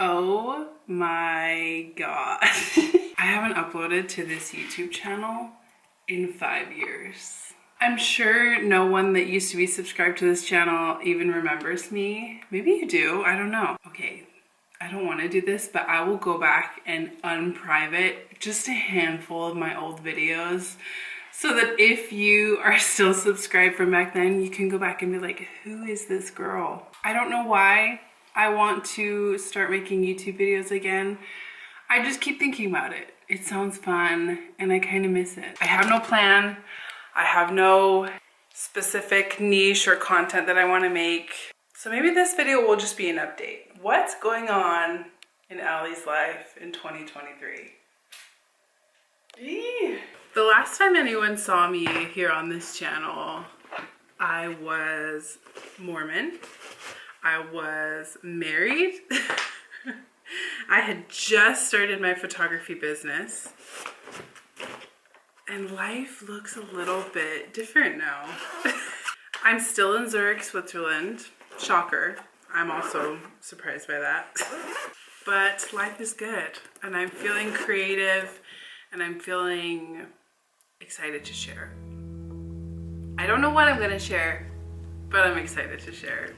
Oh my god. I haven't uploaded to this YouTube channel in 5 years. I'm sure no one that used to be subscribed to this channel even remembers me. Maybe you do, I don't know. Okay, I don't want to do this, but I will go back and unprivate just a handful of my old videos so that if you are still subscribed from back then, you can go back and be like, who is this girl? I don't know why I want to start making YouTube videos again. I just keep thinking about it. It sounds fun and I kind of miss it. I have no plan. I have no specific niche or content that I want to make. So maybe this video will just be an update. What's going on in Allie's life in 2023? Eee. The last time anyone saw me here on this channel, I was Mormon. I was married. I had just started my photography business. And life looks a little bit different now. I'm still in Zurich, Switzerland. Shocker. I'm also surprised by that. But life is good. And I'm feeling creative and I'm feeling excited to share. I don't know what I'm gonna share, but I'm excited to share.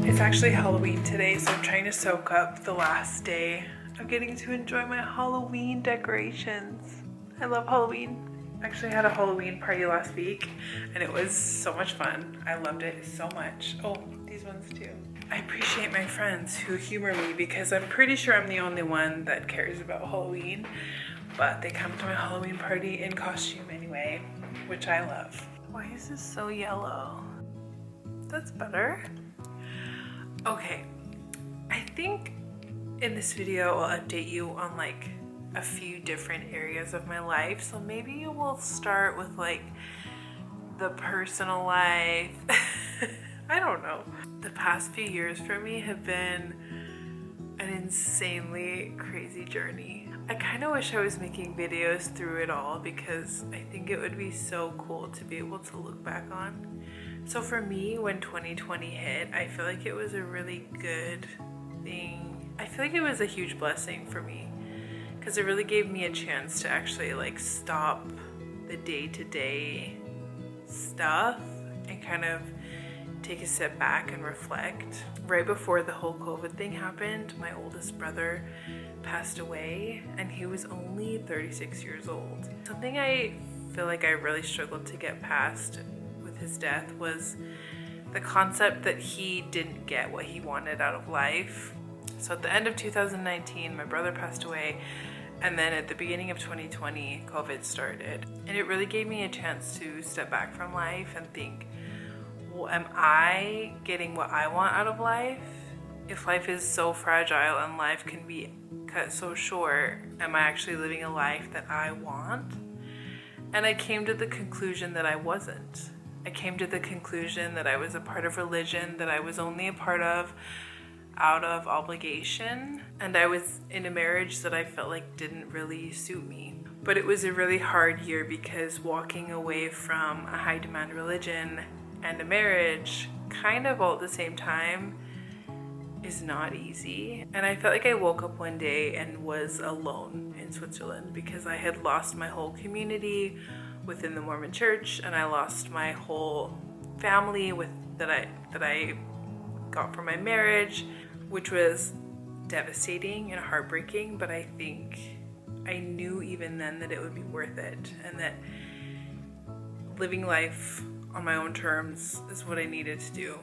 It's actually Halloween today, so I'm trying to soak up the last day of getting to enjoy my Halloween decorations. I love Halloween. I actually had a Halloween party last week and it was so much fun. I loved it so much. Oh, these ones too. I appreciate my friends who humor me because I'm pretty sure I'm the only one that cares about Halloween, but they come to my Halloween party in costume anyway, which I love. Why is this so yellow? That's better. Okay, I think in this video I'll update you on like a few different areas of my life. So maybe we'll start with like the personal life. I don't know. The past few years for me have been an insanely crazy journey. I kind of wish I was making videos through it all because I think it would be so cool to be able to look back on. So for me, when 2020 hit, I feel like it was a really good thing. I feel like it was a huge blessing for me because it really gave me a chance to actually like stop the day-to-day stuff and kind of take a step back and reflect. Right before the whole COVID thing happened, my oldest brother passed away and he was only 36 years old. Something I feel like I really struggled to get past with his death was the concept that he didn't get what he wanted out of life. So at the end of 2019, my brother passed away, and then at the beginning of 2020, COVID started. And it really gave me a chance to step back from life and think, well, am I getting what I want out of life? If life is so fragile and life can be cut so short, am I actually living a life that I want? And I came to the conclusion that I wasn't. I came to the conclusion that I was a part of religion that I was only a part of out of obligation, and I was in a marriage that I felt like didn't really suit me. But it was a really hard year because walking away from a high demand religion and a marriage kind of all at the same time is not easy. And I felt like I woke up one day and was alone in Switzerland because I had lost my whole community within the Mormon church, and I lost my whole family that I got from my marriage, which was devastating and heartbreaking, but I think I knew even then that it would be worth it and that living life on my own terms is what I needed to do.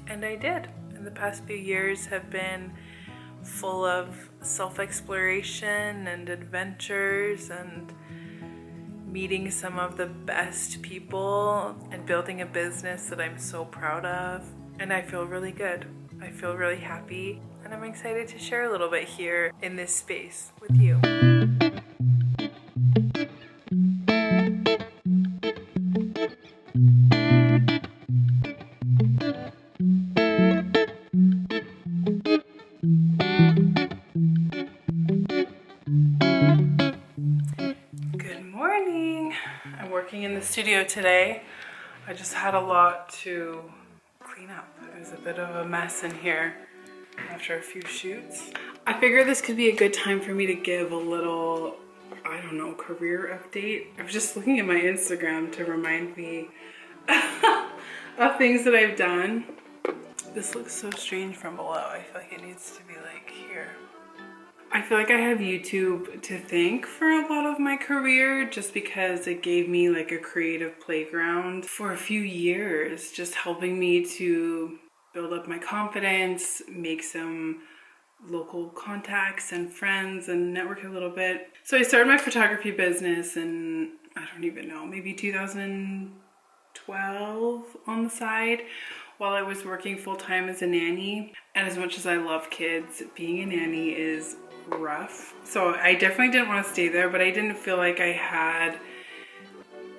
And I did. And the past few years have been full of self-exploration and adventures and meeting some of the best people and building a business that I'm so proud of. And I feel really good. I feel really happy, and I'm excited to share a little bit here in this space with you. studio today. I just had a lot to clean up. There's a bit of a mess in here after a few shoots. I figured this could be a good time for me to give a little, I don't know, career update. I was just looking at my Instagram to remind me of things that I've done. This looks so strange from below. I feel like it needs to be like here. I feel like I have YouTube to thank for a lot of my career just because it gave me like a creative playground for a few years, just helping me to build up my confidence, make some local contacts and friends and network a little bit. So I started my photography business in, I don't even know, maybe 2012 on the side while I was working full-time as a nanny. And as much as I love kids, being a nanny is rough. So I definitely didn't want to stay there, but I didn't feel like I had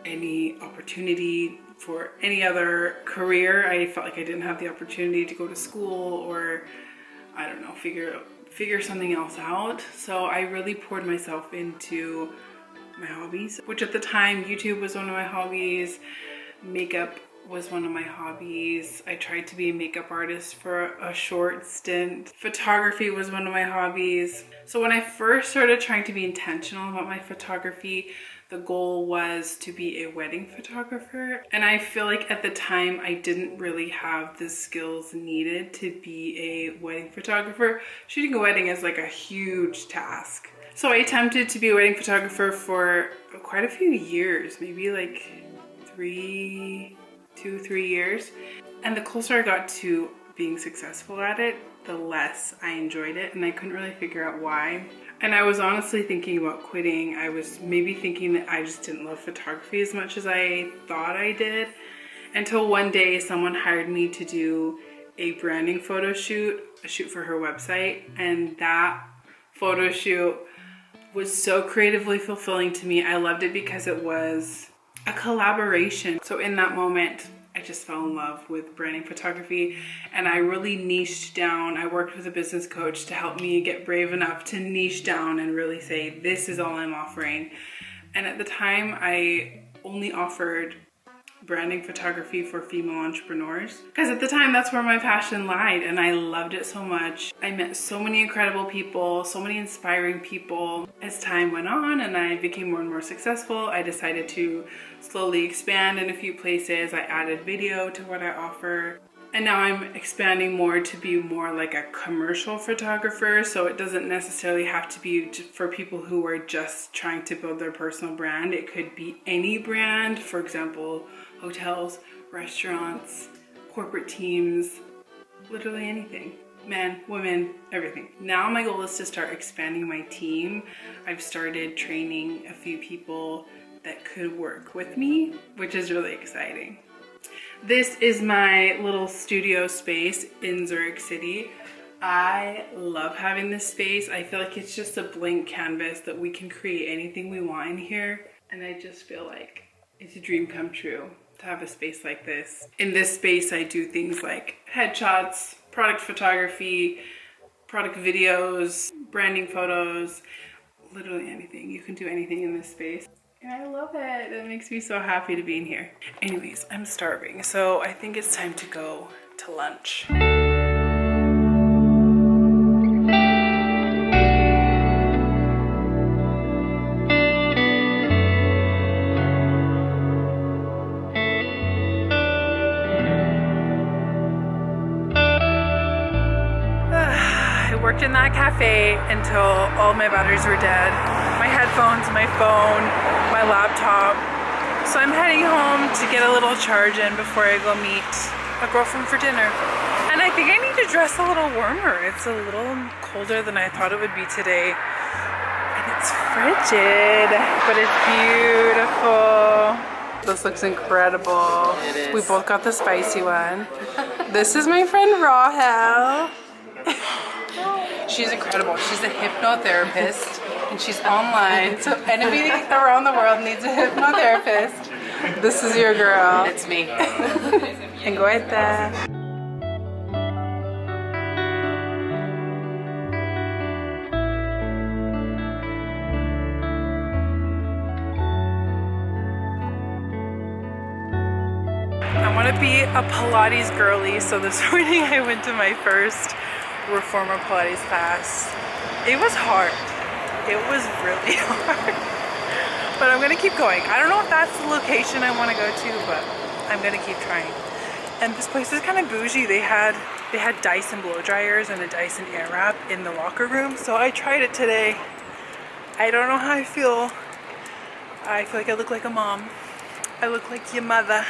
any opportunity for any other career. I felt like I didn't have the opportunity to go to school or, I don't know, figure something else out. So I really poured myself into my hobbies, which at the time, YouTube was one of my hobbies, makeup was one of my hobbies. I tried to be a makeup artist for a short stint. Photography was one of my hobbies. So when I first started trying to be intentional about my photography, the goal was to be a wedding photographer. And I feel like at the time I didn't really have the skills needed to be a wedding photographer. Shooting a wedding is like a huge task. So I attempted to be a wedding photographer for quite a few years, maybe like 2-3 years. And the closer I got to being successful at it, the less I enjoyed it, and I couldn't really figure out why. And I was honestly thinking about quitting. I was maybe thinking that I just didn't love photography as much as I thought I did, until one day someone hired me to do a branding photo shoot, a shoot for her website, and that photo shoot was so creatively fulfilling to me. I loved it because it was a collaboration. So in that moment, I just fell in love with branding photography, and I really niched down. I worked with a business coach to help me get brave enough to niche down and really say, this is all I'm offering. And at the time, I only offered branding photography for female entrepreneurs because at the time that's where my passion lied, and I loved it so much. I met so many incredible people, so many inspiring people. As time went on and I became more and more successful, I decided to slowly expand in a few places. I added video to what I offer, and now I'm expanding more to be more like a commercial photographer. So it doesn't necessarily have to be for people who are just trying to build their personal brand. It could be any brand, for example, hotels, restaurants, corporate teams, literally anything. Men, women, everything. Now my goal is to start expanding my team. I've started training a few people that could work with me, which is really exciting. This is my little studio space in Zurich City. I love having this space. I feel like it's just a blank canvas that we can create anything we want in here. And I just feel like it's a dream come true to have a space like this. In this space, I do things like headshots, product photography, product videos, branding photos, literally anything. You can do anything in this space. And I love it. It makes me so happy to be in here. Anyways, I'm starving, so I think it's time to go to lunch. I worked in that cafe until all my batteries were dead. My headphones, my phone, my laptop. So I'm heading home to get a little charge in before I go meet a girlfriend for dinner. And I think I need to dress a little warmer. It's a little colder than I thought it would be today. And it's frigid, but it's beautiful. This looks incredible. It is. We both got the spicy one. This is my friend Rahel. She's incredible. She's a hypnotherapist and she's online. So anybody around the world needs a hypnotherapist. This is your girl. It's me. Engoita. I want to be a Pilates girly, so this morning I went to my first reformer Pilates class. It was hard. It was really hard. But I'm going to keep going. I don't know if that's the location I want to go to, but I'm going to keep trying. And this place is kind of bougie. They had Dyson blow dryers and a Dyson Airwrap in the locker room, so I tried it today. I don't know how I feel. I feel like I look like a mom. I look like your mother.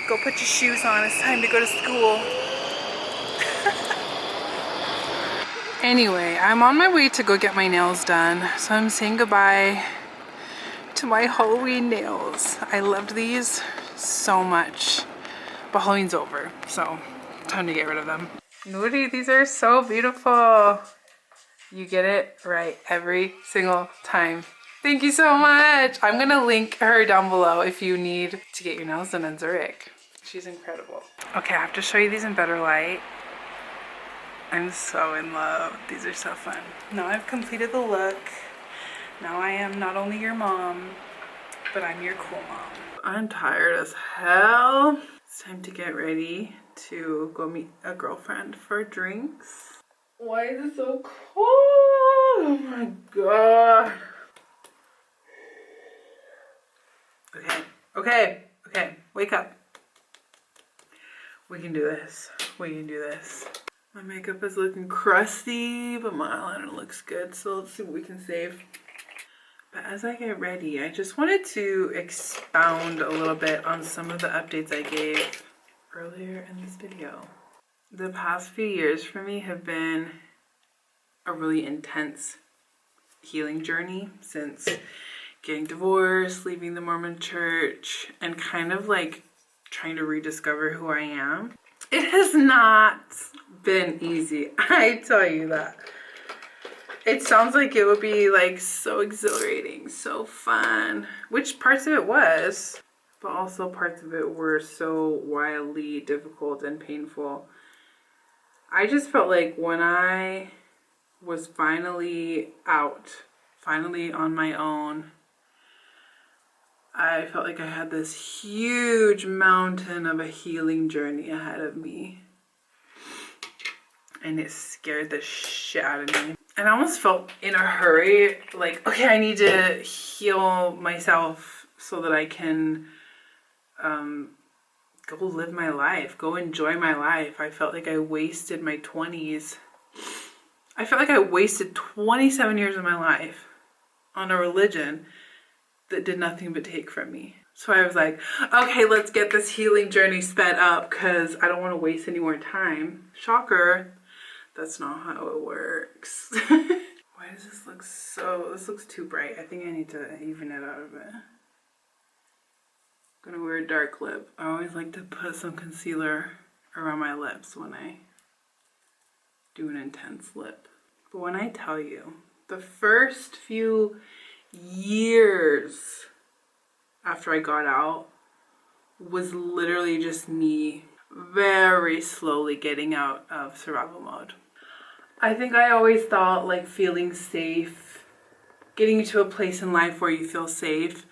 Go put your shoes on. It's time to go to school. Anyway, I'm on my way to go get my nails done. So I'm saying goodbye to my Halloween nails. I loved these so much. But Halloween's over, so time to get rid of them. Nuri, these are so beautiful. You get it right every single time. Thank you so much. I'm gonna link her down below if you need to get your nails done in Zurich. She's incredible. Okay, I have to show you these in better light. I'm so in love. These are so fun. Now I've completed the look. Now I am not only your mom, but I'm your cool mom. I'm tired as hell. It's time to get ready to go meet a girlfriend for drinks. Why is it so cold? Oh my god. Okay, wake up. We can do this. We can do this. My makeup is looking crusty, but my eyeliner looks good, so let's see what we can save. But as I get ready, I just wanted to expound a little bit on some of the updates I gave earlier in this video. The past few years for me have been a really intense healing journey since getting divorced, leaving the Mormon church, and kind of like trying to rediscover who I am. It has not been easy, I tell you that. It sounds like it would be like so exhilarating, so fun, which parts of it was, but also parts of it were so wildly difficult and painful. I just felt like when I was finally out, finally on my own, I felt like I had this huge mountain of a healing journey ahead of me. And it scared the shit out of me. And I almost felt in a hurry, like, okay, I need to heal myself so that I can go live my life, go enjoy my life. I felt like I wasted my 20s. I felt like I wasted 27 years of my life on a religion that did nothing but take from me. So I was like, okay, let's get this healing journey sped up because I don't want to waste any more time. Shocker, that's not how it works. Why does this look so, this looks too bright. I think I need to even it out a bit. I'm gonna wear a dark lip. I always like to put some concealer around my lips when I do an intense lip. But when I tell you, the first few years after I got out was literally just me very slowly getting out of survival mode. I think I always thought like feeling safe, getting to a place in life where you feel safe,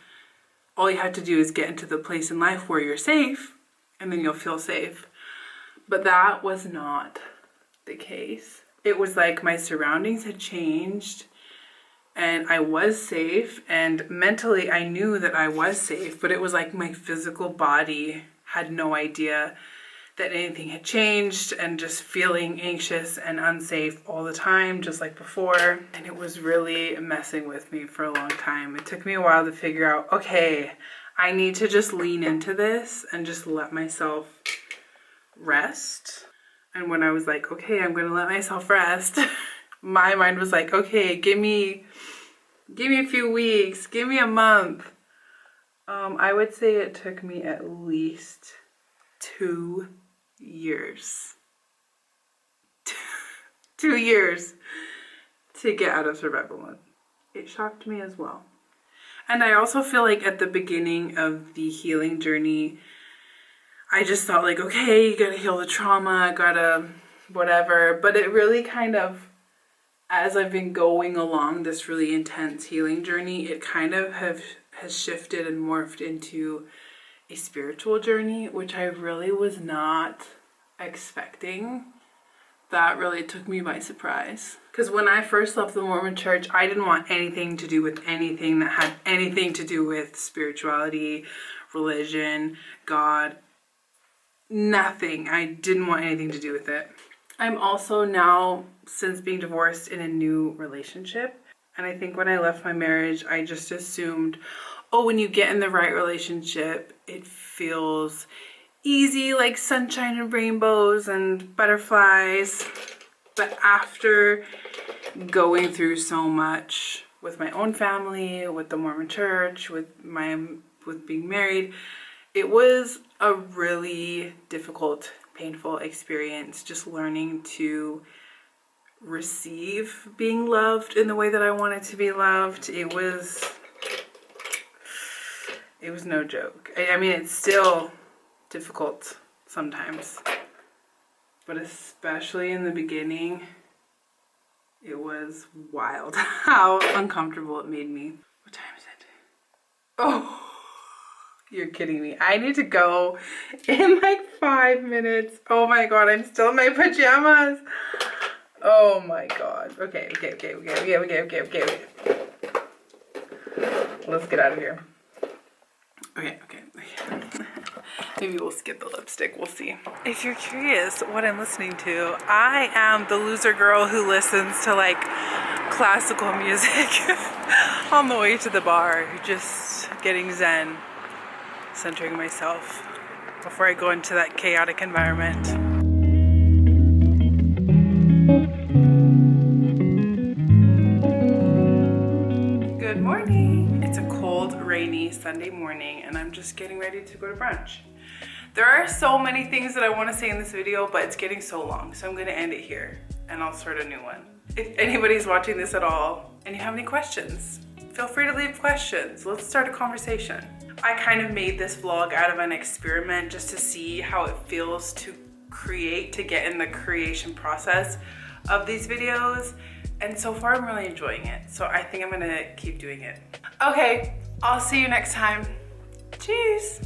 all you have to do is get into the place in life where you're safe and then you'll feel safe. But that was not the case. It was like my surroundings had changed and I was safe, and mentally I knew that I was safe, but it was like my physical body had no idea that anything had changed and just feeling anxious and unsafe all the time, just like before. And it was really messing with me for a long time. It took me a while to figure out, okay, I need to just lean into this and just let myself rest. And when I was like, okay, I'm gonna let myself rest, my mind was like, okay, give me a few weeks, give me a month. I would say it took me at least 2 years. 2 years to get out of survival mode. It shocked me as well. And I also feel like at the beginning of the healing journey, I just thought like, okay, you gotta heal the trauma, gotta whatever. But it really kind of, as I've been going along this really intense healing journey, it kind of has shifted and morphed into a spiritual journey, which I really was not expecting. That really took me by surprise. Because when I first left the Mormon church, I didn't want anything to do with anything that had anything to do with spirituality, religion, God, nothing. I didn't want anything to do with it. I'm also now, since being divorced, in a new relationship. And I think when I left my marriage, I just assumed, oh, when you get in the right relationship, it feels easy, like sunshine and rainbows and butterflies. But after going through so much with my own family, with the Mormon church, with being married, it was a really difficult, painful experience, just learning to receive being loved in the way that I wanted to be loved. It was no joke. I mean, it's still difficult sometimes, but especially in the beginning, it was wild how uncomfortable it made me. What time is it? Oh, you're kidding me. I need to go in like 5 minutes. Oh my God, I'm still in my pajamas. Oh my God. Okay. Let's get out of here. Okay. Maybe we'll skip the lipstick. We'll see. If you're curious what I'm listening to, I am the loser girl who listens to like classical music on the way to the bar, just getting zen, centering myself before I go into that chaotic environment. Good morning. It's a cold, rainy Sunday morning and I'm just getting ready to go to brunch. There are so many things that I want to say in this video, but it's getting so long, so I'm going to end it here and I'll start a new one. If anybody's watching this at all and you have any questions, feel free to leave questions. Let's start a conversation. I kind of made this vlog out of an experiment just to see how it feels to create, to get in the creation process of these videos. And so far I'm really enjoying it. So I think I'm gonna keep doing it. Okay, I'll see you next time. Cheers.